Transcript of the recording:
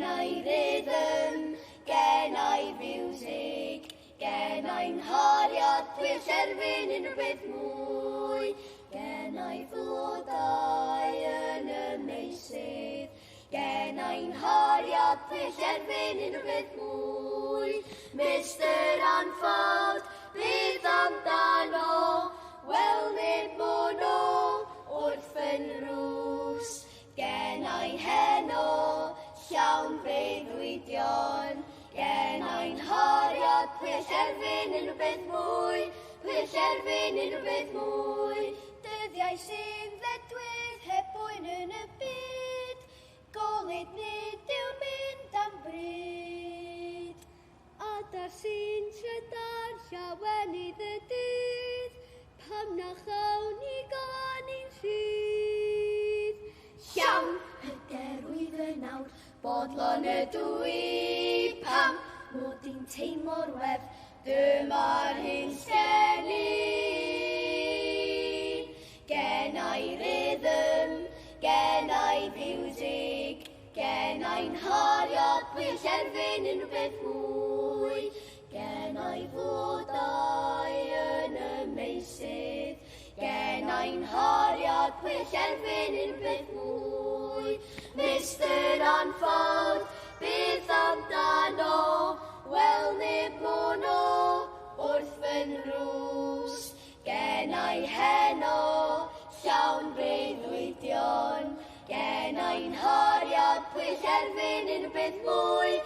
Gennai rhythm, gennai music, gennai'n hariad pwyll erfyn unrhyw beth mwy. Gennai flodau yn y meysydd, gennai'n hariad pwyll erbyn unrhyw beth mwy. Mr. Ensemble, beth amdano? Wel, nid mono wrth yn rws. Gennai heno, llawn breuddwydion. Gennai'n hariad pwyll erbyn unrhyw beth mwy. Pwyll erbyn unrhyw beth mwy. Dyddiau sy'n ddedwydd heb boen yn y byd. Golyd nid yw mynd am bryd. Adar sy'n trydar llawenydd y dydd. Pam na chawn ni gan i'n rhydd. Llawn hyderwydd y nawr, bodlon y dwy. Pam mod i'n teimlo'r wefr, dyma'r hyn sgeni. Gennai rhythm, gennai music, gennai'n hariad pwyll erbyn unrhyw beth mwy. Gennai flodau yn y meysydd, gennai'n hariad pwyll erbyn unrhyw beth mwy. Mr. Ensemble, beth amdano? Wel, nid mono wrth fy nrws. Gennai heno, llawn breuddwydion. Gennai'n hariad pwyll erbyn unrhyw beth mwy.